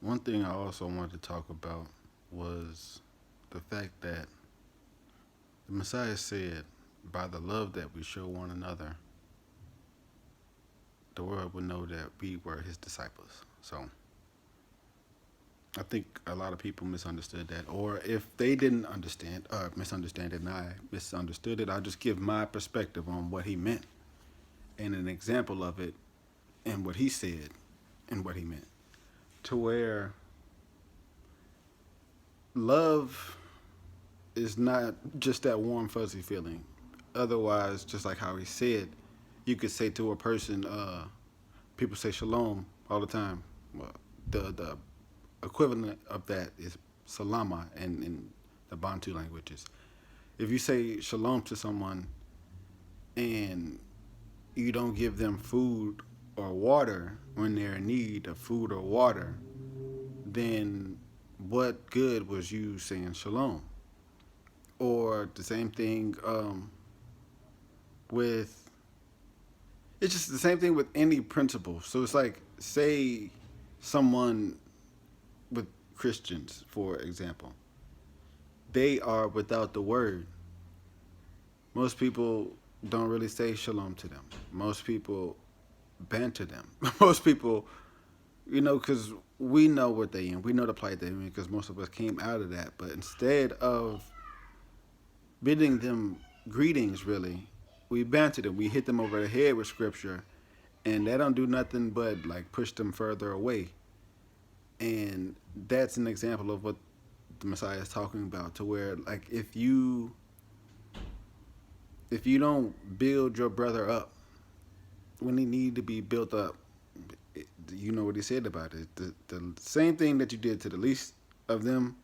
One thing I also wanted to talk about was the fact that the Messiah said, by the love that we show one another, the world would know that we were his disciples. So I think a lot of people misunderstood that. Or if they didn't understand or misunderstand it and I misunderstood it, I'll just give my perspective on what he meant and an example of it and what he said and what he meant. To where love is not just that warm fuzzy feeling. Otherwise, just like how he said, you could say to a person, people say shalom all the time. Well, the equivalent of that is salama in the Bantu languages. If you say shalom to someone and you don't give them food or water when they're in need of food or water, then what good was you saying shalom? Or the same thing with it's just the same thing with any principle. So it's like say someone with Christians, for example, they are without the word. Most people don't really say shalom to them. Most people banter them. Most people, because we know what they in. We know the plight they're in because most of us came out of that. But instead of bidding them greetings, really, we banter them. We hit them over the head with scripture, and that don't do nothing but like push them further away. And that's an example of what the Messiah is talking about. To where like if you don't build your brother up when he need to be built up, you know what he said about it. The same thing that you did to the least of them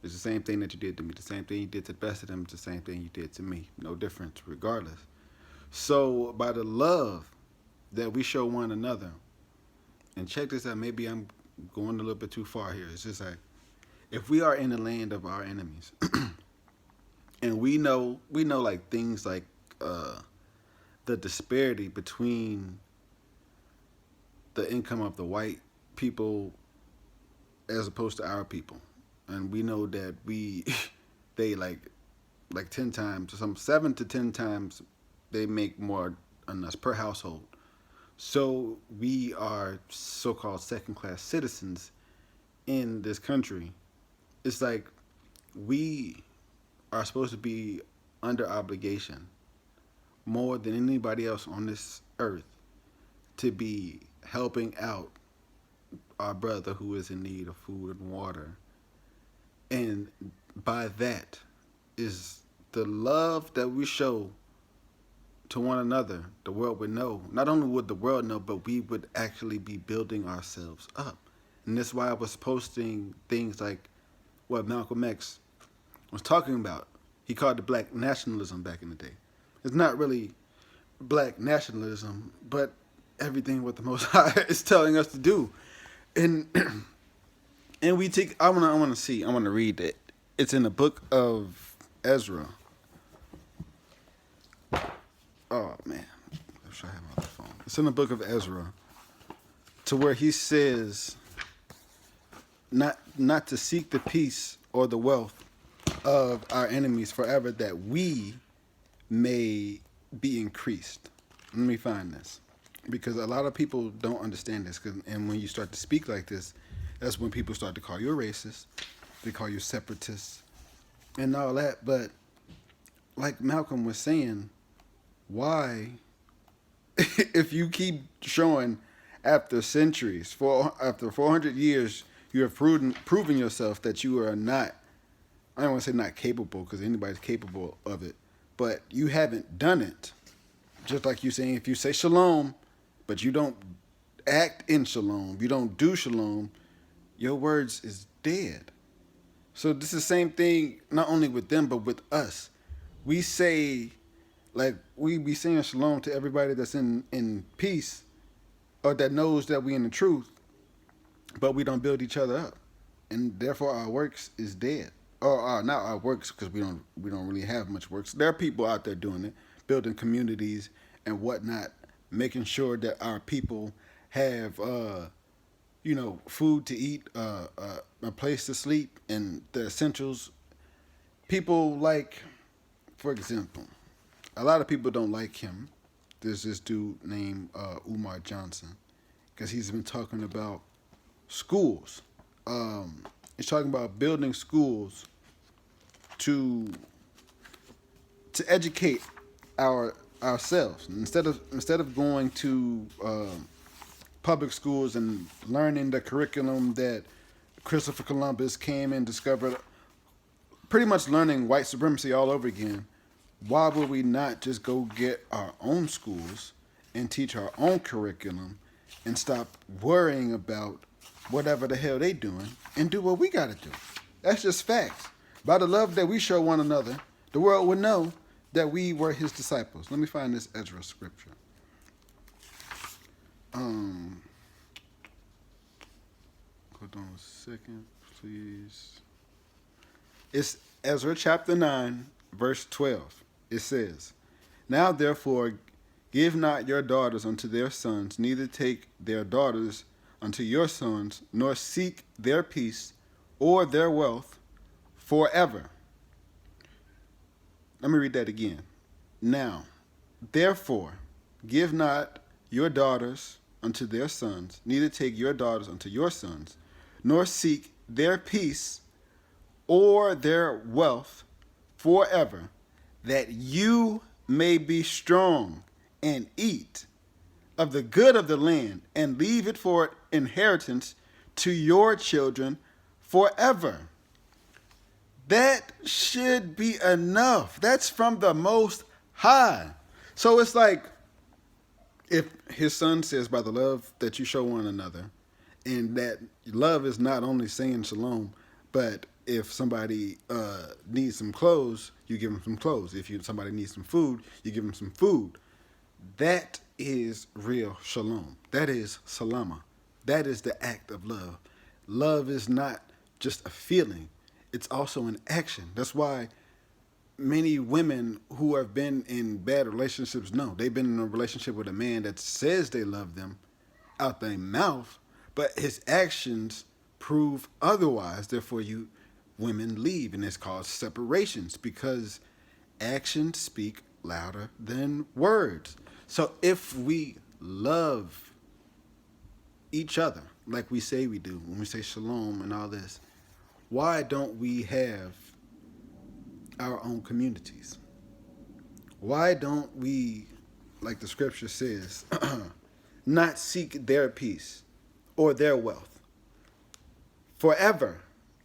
is the same thing that you did to me. The same thing you did to the best of them is the same thing you did to me. No difference, regardless. So by the love that we show one another, and check this out, maybe I'm going a little bit too far here. It's just like if we are in the land of our enemies, and we know like things like uh, the disparity between the income of the white people as opposed to our people, and we know that we they like 10 times, some 7 to 10 times they make more on us per household. So we are so-called second-class citizens in this country. It's like we are supposed to be under obligation more than anybody else on this earth to be helping out our brother who is in need of food and water. And by that is the love that we show to one another, the world would know. Not only would the world know, but we would actually be building ourselves up. And that's why I was posting things like what Malcolm X was talking about. He called it black nationalism back in the day. It's not really black nationalism, but everything what the Most High is telling us to do. And and we take. I want to see. I want to read it. It's in the book of Ezra. Oh man, I wish I had my other phone. It's in the book of Ezra, to where he says not to seek the peace or the wealth of our enemies forever, that we may be increased. Let me find this, because a lot of people don't understand this. And when you start to speak like this, that's when people start to call you a racist. They call you separatist and all that. But like Malcolm was saying, why, if you keep showing after centuries, after 400 years, you have proven yourself that you are not, I don't want to say not capable because anybody's capable of it, but you haven't done it. Just like you saying, if you say shalom, but you don't act in shalom, you don't do shalom, your words is dead. So this is the same thing, not only with them, but with us. We say, like, we be saying shalom to everybody that's in peace, or that knows that we in the truth, but we don't build each other up. And therefore our works is dead. Or not our works, because we don't really have much works. There are people out there doing it, building communities and whatnot, making sure that our people have food to eat, a place to sleep, and the essentials. People like, for example, a lot of people don't like him. There's this dude named Umar Johnson because he's been talking about schools. He's talking about building schools to educate ourselves instead of going to public schools and learning the curriculum that Christopher Columbus came and discovered, pretty much learning white supremacy all over again. Why would we not just go get our own schools and teach our own curriculum and stop worrying about whatever the hell they doing and do what we got to do? That's just facts. By the love that we show one another, the world would know that we were his disciples. Let me find this Ezra scripture. Hold on a second, please. It's Ezra chapter 9, verse 12. It says, "Now therefore give not your daughters unto their sons, neither take their daughters unto your sons, nor seek their peace or their wealth forever." Let me read that again. "Now therefore give not your daughters unto their sons, neither take your daughters unto your sons, nor seek their peace or their wealth forever, that you may be strong and eat of the good of the land and leave it for inheritance to your children forever." That should be enough. That's from the Most High. So it's like, if his son says, by the love that you show one another, and that love is not only saying shalom, but if somebody needs some clothes, you give them some clothes. If somebody needs some food, you give them some food. That is real shalom. That is salama. That is the act of love. Love is not just a feeling. It's also an action. That's why many women who have been in bad relationships know they've been in a relationship with a man that says they love them out their mouth, but his actions prove otherwise. Therefore, you women leave, and it's called separations, because actions speak louder than words. So if we love each other like we say we do when we say shalom and all this, why don't we have our own communities? Why don't we, like the scripture says, not seek their peace or their wealth forever,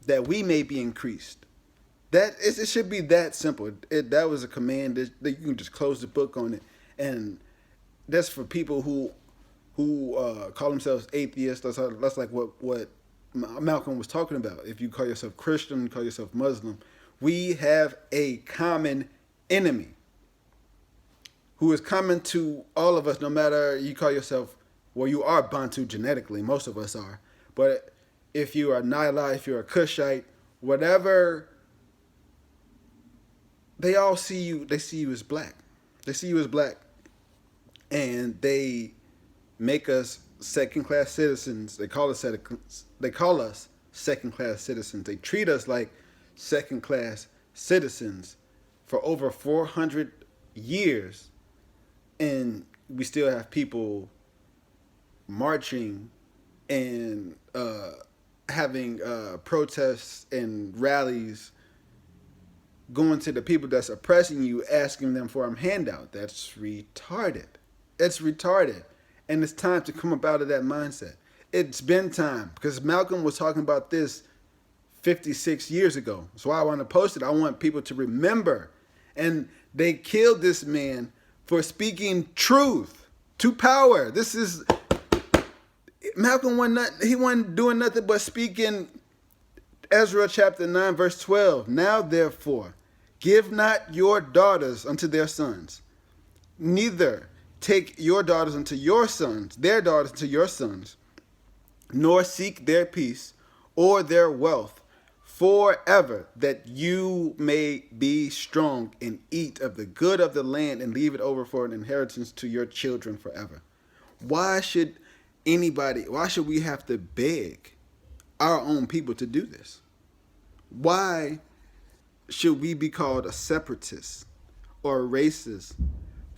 that we may be increased? It should be that simple. That was a command that you can just close the book on it, and that's for people who call themselves atheists. That's like what Malcolm was talking about. If you call yourself Christian, call yourself Muslim, we have a common enemy who is common to all of us, no matter you call yourself, well, you are Bantu genetically, most of us are. But if you are Nile, if you're a Cushite, whatever, they all see you as black. They see you as black. And they make us second-class citizens. They call us second-class citizens. They treat us like second-class citizens for over 400 years, and we still have people marching and having protests and rallies, going to the people that's oppressing you, asking them for a handout. That's retarded. It's retarded. And it's time to come up out of that mindset. It's been time, because Malcolm was talking about this 56 years ago. That's why I want to post it. I want people to remember. And they killed this man for speaking truth to power. This is Malcolm wasn't doing nothing but speaking Ezra chapter 9, verse 12. "Now therefore, give not your daughters unto their sons, neither take your daughters unto your sons, their daughters unto your sons, nor seek their peace or their wealth forever, that you may be strong and eat of the good of the land and leave it over for an inheritance to your children forever." Why should anybody, why should we have to beg our own people to do this? Why should we be called a separatist or a racist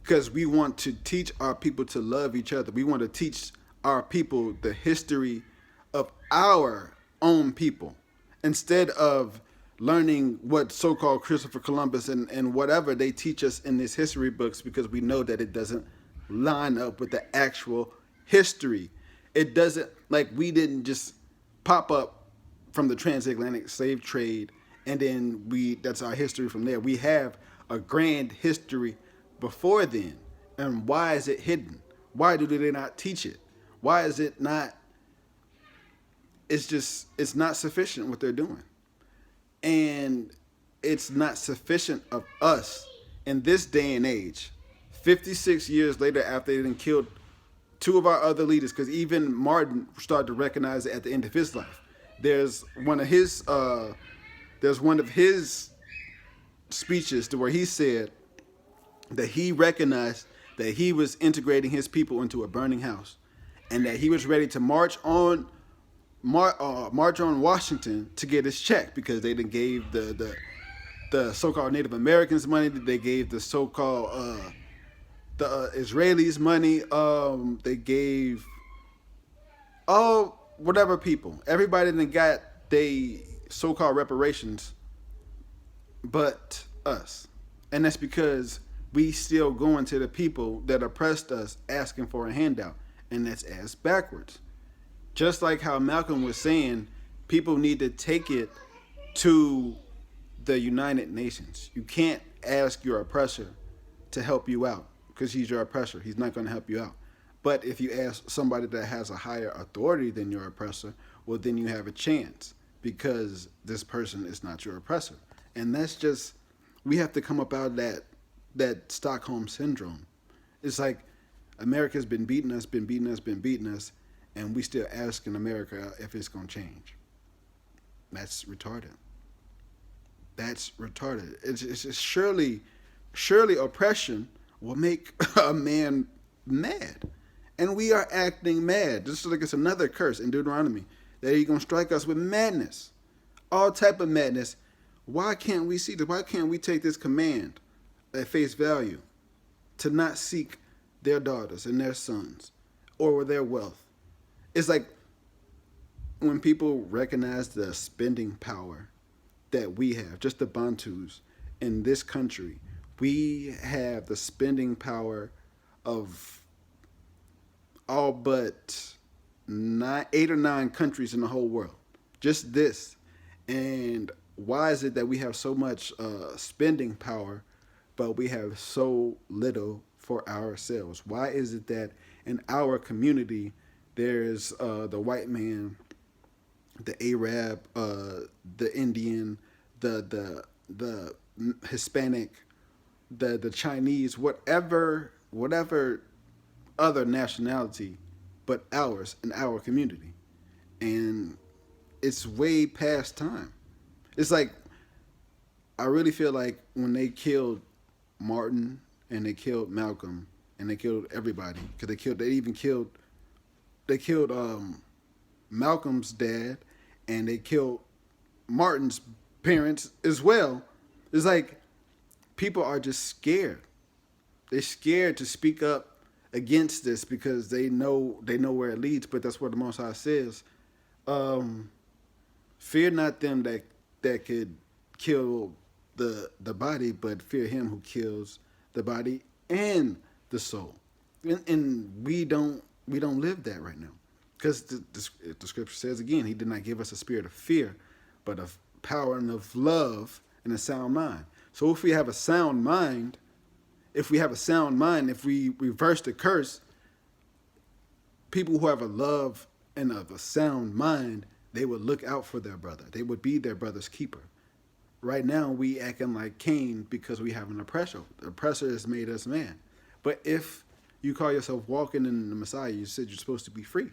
because we want to teach our people to love each other? We want to teach our people the history of our own people instead of learning what so-called Christopher Columbus and whatever they teach us in these history books, because we know that it doesn't line up with the actual history. It doesn't, like, we didn't just pop up from the transatlantic slave trade and then we that's our history from there. We have a grand history before then. And why is it hidden? Why do they not teach it? Why is it not, it's not sufficient what they're doing. And it's not sufficient of us in this day and age, 56 years later after they killed two of our other leaders, because even Martin started to recognize it at the end of his life. There's one of his speeches to where he said that he recognized that he was integrating his people into a burning house, and that he was ready to march on Washington to get his check, because they done gave the so-called Native Americans money, they gave the so-called the Israelis money, they gave all whatever people, everybody that got they so-called reparations, but us. And that's because we still going to the people that oppressed us asking for a handout, and that's ass backwards. Just like how Malcolm was saying, people need to take it to the United Nations. You can't ask your oppressor to help you out because he's your oppressor. He's not going to help you out. But if you ask somebody that has a higher authority than your oppressor, well, then you have a chance, because this person is not your oppressor. And that's just, we have to come up out of that Stockholm syndrome. It's like America's been beating us, and we still asking America if it's going to change. That's retarded. That's retarded. It's surely oppression will make a man mad. And we are acting mad. Just like it's another curse in Deuteronomy, that he's going to strike us with madness. All type of madness. Why can't we see this? Why can't we take this command at face value to not seek their daughters and their sons or their wealth? It's like when people recognize the spending power that we have, just the Bantus in this country, we have the spending power of all but 8 or 9 countries in the whole world. Just this. And why is it that we have so much spending power, but we have so little for ourselves? Why is it that in our community there's the white man, the Arab, the Indian, the Hispanic, the Chinese, whatever other nationality, but ours in our community? And it's way past time. It's like, I really feel like when they killed Martin and they killed Malcolm and they killed everybody, because they killed Malcolm's dad, and they killed Martin's parents as well. It's like people are just scared. They're scared to speak up against this because they know where it leads. But that's what the Most High says. Fear not them that could kill the body, but fear him who kills the body and the soul. And we don't live that right now, because the scripture says again, he did not give us a spirit of fear, but of power and of love and a sound mind. So if we have a sound mind, if we reverse the curse, people who have a love and of a sound mind, they would look out for their brother. They would be their brother's keeper. Right now, we acting like Cain because we have an oppressor. The oppressor has made us man. But if you call yourself walking in the Messiah, you said you're supposed to be free.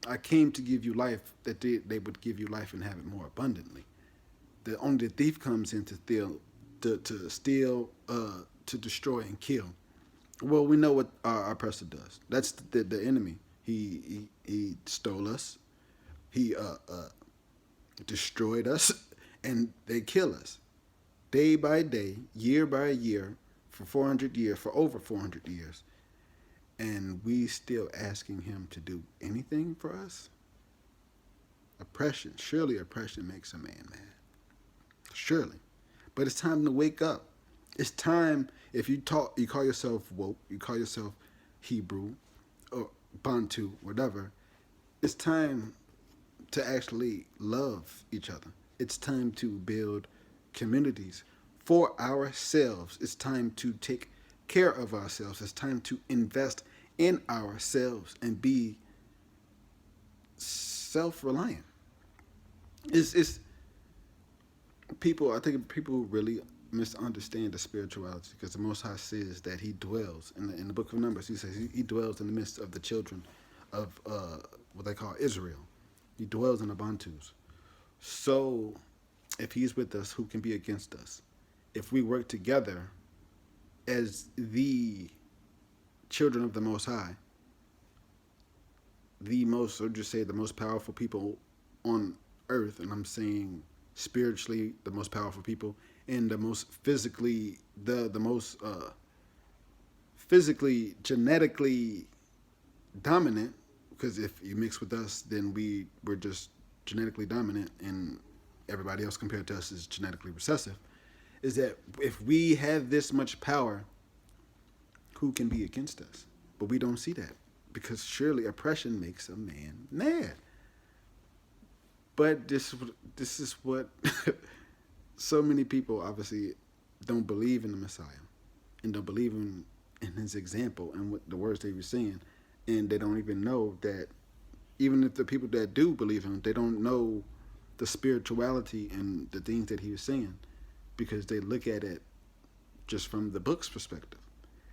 I came to give you life, that they would give you life and have it more abundantly. The only thief comes in to steal, to destroy and kill. Well, we know what our oppressor does. That's the enemy. He stole us. He destroyed us, and they kill us day by day, year by year, for 400 years, for over 400 years, and we still asking him to do anything for us. Oppression, surely oppression makes a man mad. Surely. But it's time to wake up. It's time, if you talk, you call yourself woke, you call yourself Hebrew or Bantu, whatever. It's time to actually love each other. It's time to build communities for ourselves. It's time to take care of ourselves. It's time to invest in ourselves and be self-reliant. It's people. I think people really misunderstand the spirituality because the Most High says that He dwells in the Book of Numbers. He says He dwells in the midst of the children of what they call Israel. He dwells in the Bantus. So, if He's with us, who can be against us? If we work together as the children of the Most High, the most, or just say the most powerful people on earth, and I'm saying spiritually the most powerful people, and the most physically, the most physically, genetically dominant, because if you mix with us, then we're just genetically dominant, and everybody else compared to us is genetically recessive, is that if we have this much power, who can be against us? But we don't see that because surely oppression makes a man mad. But this is what so many people obviously don't believe in the Messiah and don't believe in his example and what the words they were saying, and they don't even know that even if the people that do believe him, they don't know the spirituality and the things that he was saying because they look at it just from the book's perspective.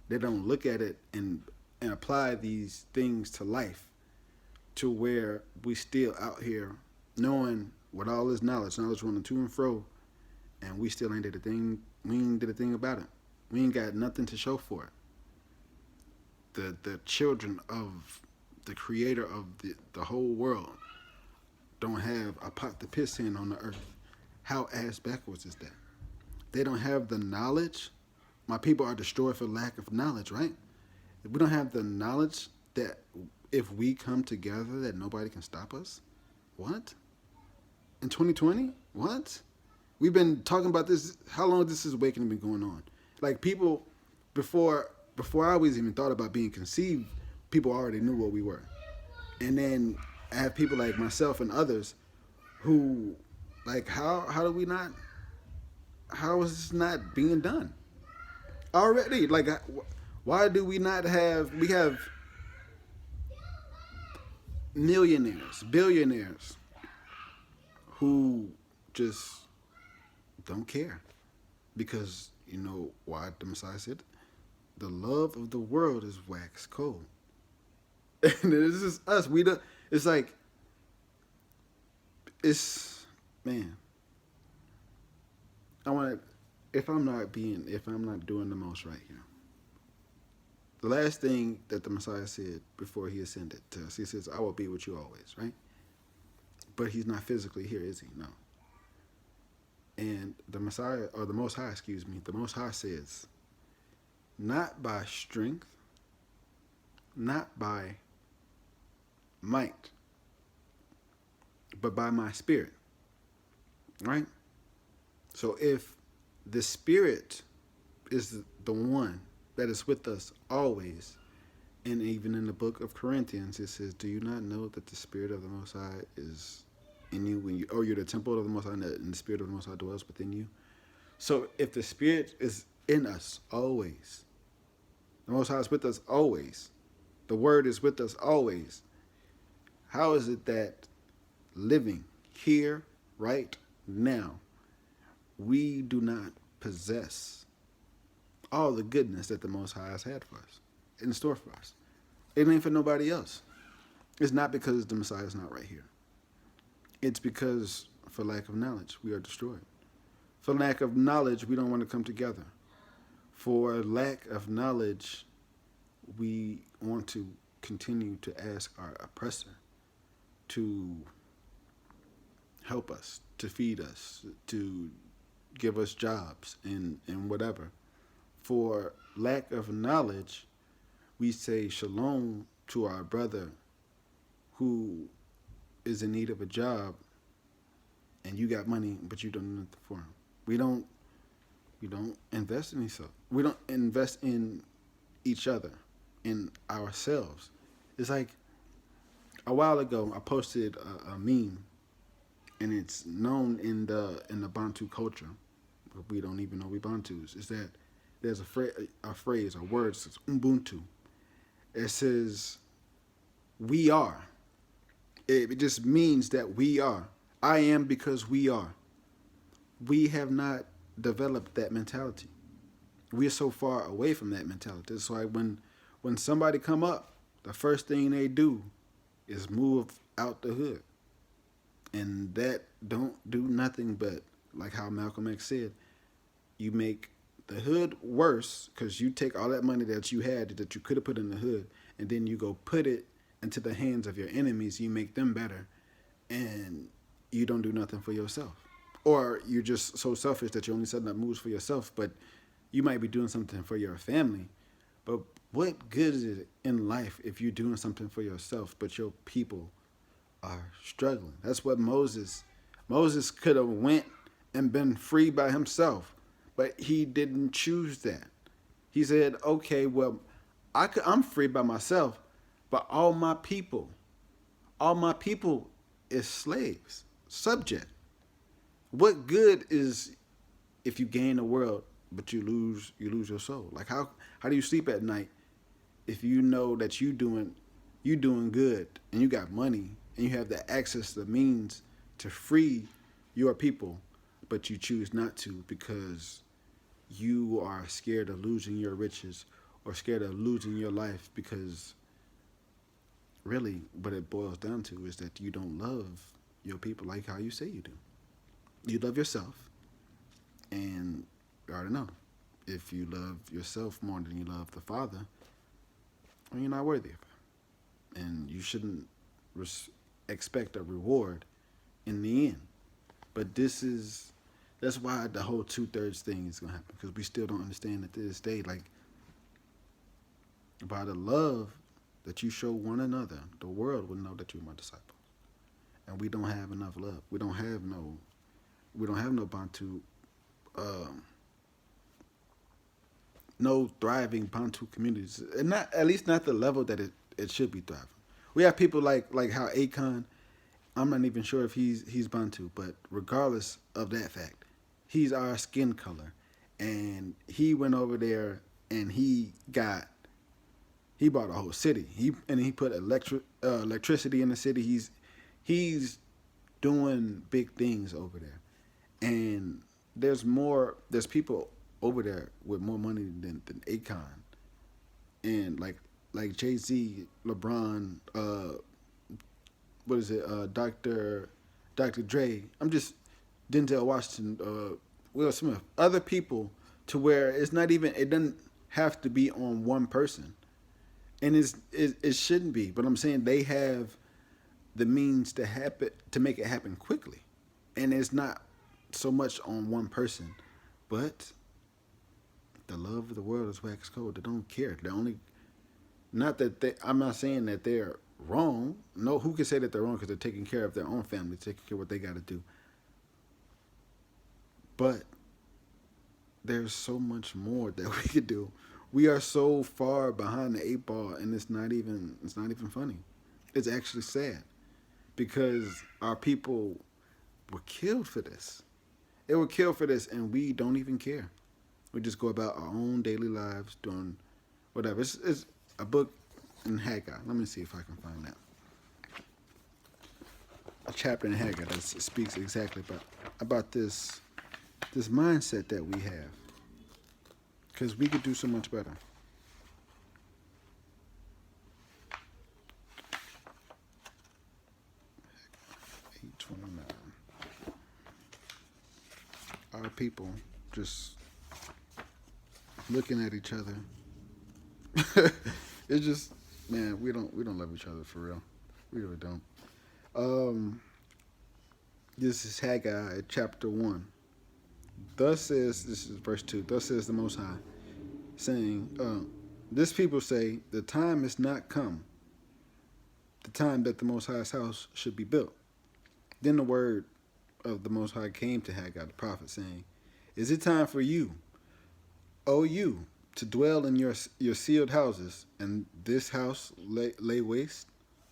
They don't look at it and apply these things to life to where we still out here knowing with all this knowledge running to and fro, and we still ain't did a thing. We ain't did a thing about it. We ain't got nothing to show for it. The children of the creator of the whole world don't have a pot to piss in on the earth. How ass backwards is that? They don't have the knowledge. My people are destroyed for lack of knowledge, right? If we don't have the knowledge that if we come together that nobody can stop us. What? In 2020? What? We've been talking about this. How long this is awakening been going on? Like people, before I was even thought about being conceived, people already knew what we were. And then I have people like myself and others who, like, how do we not? How is this not being done already? Like, why do we not have? We have millionaires, billionaires who just don't care because you know why the Messiah said the love of the world is wax cold. And it's just us. We don't. It's like it's man. I want to. If I'm not doing the most right here. The last thing that the Messiah said before he ascended to us, he says, "I will be with you always." Right? But he's not physically here, is he? No. And the Messiah, or the Most High, excuse me, the Most High says, "Not by strength, not by might, but by my spirit." Right? So if the Spirit is the one that is with us always, and even in the book of Corinthians, it says, "Do you not know that the Spirit of the Most High is in you when you're the temple of the Most High, and the Spirit of the Most High dwells within you?" So if the Spirit is in us always, the Most High is with us always, the Word is with us always, how is it that living here, right now, we do not possess all the goodness that the Most High has had for us, in store for us? It ain't for nobody else. It's not because the Messiah is not right here. It's because for lack of knowledge, we are destroyed. For lack of knowledge, we don't want to come together. For lack of knowledge, we want to continue to ask our oppressor to help us, to feed us, to give us jobs and whatever. For lack of knowledge, we say shalom to our brother who is in need of a job and you got money but you don't do nothing for him. We don't we don't invest in each other. We don't invest in each other, in ourselves. It's like a while ago I posted a meme and it's known in the Bantu culture, but we don't even know we Bantus. Is that there's a phrase, a word says Ubuntu. It says we are. It just means that we are. I am because we are. We have not developed that mentality. We are so far away from that mentality. That's why when somebody come up, the first thing they do is move out the hood, and that don't do nothing but, like how Malcolm X said, you make the hood worse because you take all that money that you had that you could have put in the hood, and then you go put it into the hands of your enemies. You make them better, and you don't do nothing for yourself. Or you're just so selfish that you're only setting up moves for yourself, but you might be doing something for your family. But what good is it in life if you're doing something for yourself, but your people are struggling? That's what Moses could have went and been free by himself, but he didn't choose that. He said, okay, well, I'm free by myself, but all my people is slaves, subject. What good is if you gain the world but you lose your soul? Like how do you sleep at night if you know that you doing good and you got money and you have the access, the means to free your people, but you choose not to because you are scared of losing your riches or scared of losing your life? Because really what it boils down to is that you don't love your people like how you say you do. You love yourself, and you already know, if you love yourself more than you love the Father, well, you're not worthy of it, and you shouldn't expect a reward in the end. But that's why the whole 2/3 thing is gonna happen, because we still don't understand that to this day, like, by the love that you show one another, the world will know that you're my disciples. And we don't have enough love. We don't have no Bantu, no thriving Bantu communities, and not, at least not the level that it should be thriving. We have people like how Akon. I'm not even sure if he's Bantu, but regardless of that fact, he's our skin color, and he went over there and he bought a whole city. He put electricity in the city. He's doing big things over there, and there's people over there with more money than Akon, and like Jay-Z, LeBron, what is it, Dr. Dre. I'm just Denzel Washington, Will Smith, other people, to where it doesn't have to be on one person, and it shouldn't be. But I'm saying they have the means to make it happen quickly, and it's not so much on one person, but the love of the world is wax cold. They don't care. They only not that they. I'm not saying that they're wrong. No, who can say that they're wrong because they're taking care of their own family, taking care of what they got to do. But there's so much more that we could do. We are so far behind the 8 ball, and it's not even funny. It's actually sad because our people were killed for this. They were killed for this, and we don't even care. We just go about our own daily lives doing whatever. It's a book in Haggai. Let me see if I can find that. A chapter in Haggai that speaks exactly about this mindset that we have, because we could do so much better. Our people just looking at each other. It's just man, we don't love each other for real. We really don't. Um, this is Haggai chapter 1. Thus says, this is verse 2. Thus says the Most High, saying, this people say, the time has not come, the time that the Most High's house should be built. Then the word of the Most High came to Haggai the prophet, saying, is it time for you, O you, to dwell in your sealed houses, and this house lay waste?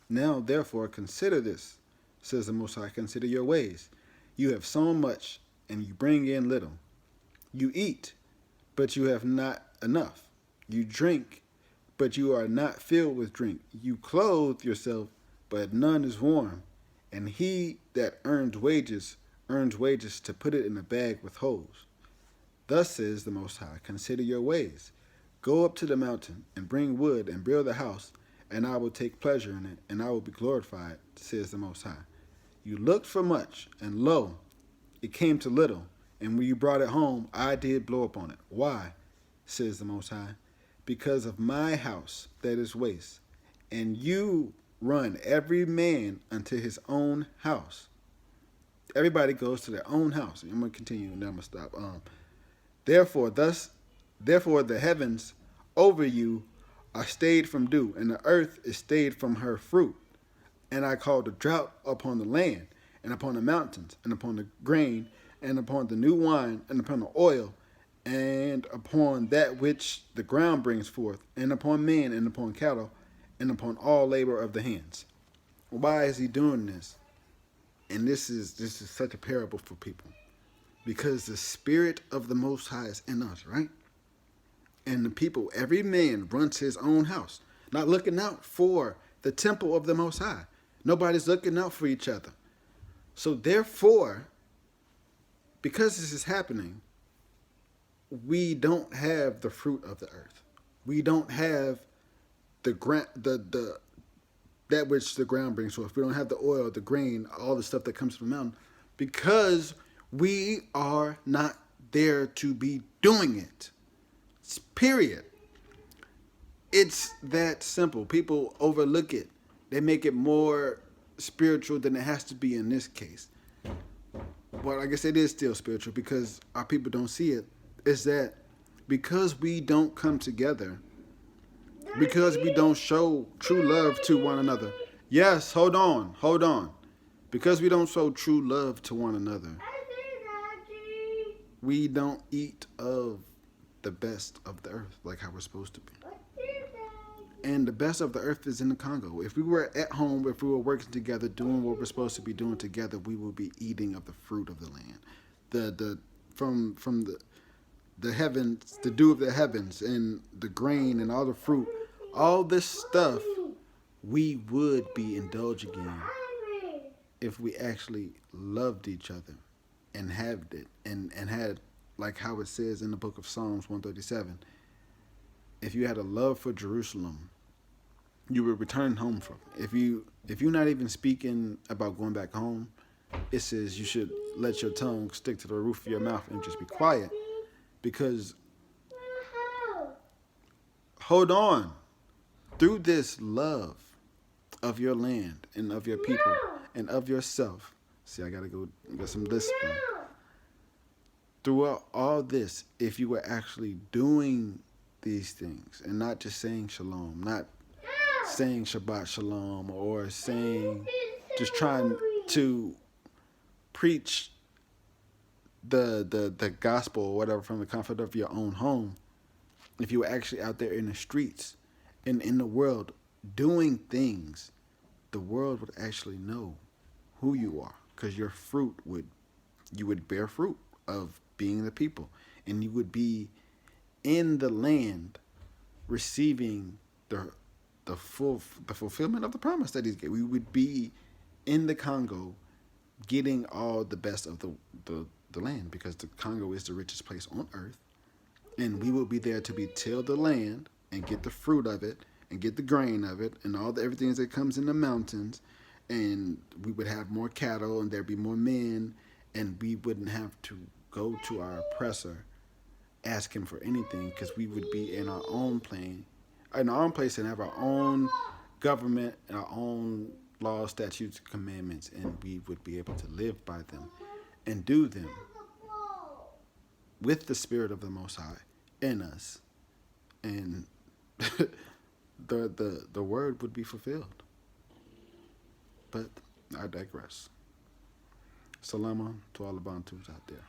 Now, therefore, consider this, says the Most High, consider your ways. You have sown much, and you bring in little. You eat, but you have not enough. You drink, but you are not filled with drink. You clothe yourself, but none is warm. And he that earns wages to put it in a bag with holes. Thus says the Most High, consider your ways. Go up to the mountain, and bring wood, and build a house, and I will take pleasure in it, and I will be glorified, says the Most High. You looked for much, and lo, it came to little, and when you brought it home, I did blow upon it. Why? Says the Most High. Because of my house that is waste, and you run every man unto his own house. Everybody goes to their own house. I'm going to continue, and then I'm going to stop. Therefore the heavens over you are stayed from dew, and the earth is stayed from her fruit. And I called a drought upon the land, and upon the mountains, and upon the grain, and upon the new wine, and upon the oil, and upon that which the ground brings forth, and upon men, and upon cattle, and upon all labor of the hands. Why is he doing this? And this is such a parable for people. Because the Spirit of the Most High is in us, right? And the people, every man runs his own house, not looking out for the temple of the Most High. Nobody's looking out for each other. So therefore, because this is happening, we don't have the fruit of the earth. We don't have the that which the ground brings forth. We don't have the oil, the grain, all the stuff that comes from the mountain, because we are not there to be doing it. Period. It's that simple. People overlook it. They make it more spiritual than it has to be in this case. Well, I guess it is still spiritual because our people don't see it. Is that because we don't come together, because we don't show true love to one another. Yes, hold on. Because we don't show true love to one another, we don't eat of the best of the earth like how we're supposed to be. And the best of the earth is in the Congo. If we were at home, if we were working together, doing what we're supposed to be doing together, we will be eating of the fruit of the land. From the heavens, the dew of the heavens, and the grain and all the fruit, all this stuff we would be indulging in if we actually loved each other and had it and had, like how it says in the book of Psalms 137, if you had a love for Jerusalem, you would return home from it. If you're not even speaking about going back home, it says you should let your tongue stick to the roof of your mouth and just be quiet. Because, hold on, through this love of your land and of your people and of yourself, see, I gotta go get some discipline. Throughout all this, if you were actually doing these things and not just saying shalom, not saying Shabbat shalom, or just trying to preach the gospel or whatever from the comfort of your own home, if you were actually out there in the streets and in the world doing things, the world would actually know who you are, because you would bear fruit of being the people, and you would be in the land receiving the fulfillment of the promise that he's given. We would be in the Congo getting all the best of the land, because the Congo is the richest place on earth, and we will be there to till the land and get the fruit of it and get the grain of it and all the everything that comes in the mountains, and we would have more cattle and there'd be more men, and we wouldn't have to go to our oppressor, ask him for anything, because we would be in our own plane, in our own place and have our own government, our own laws, statutes, commandments, and we would be able to live by them and do them with the Spirit of the Most High in us, and the word would be fulfilled. But I digress. Salama to all the Bantus out there.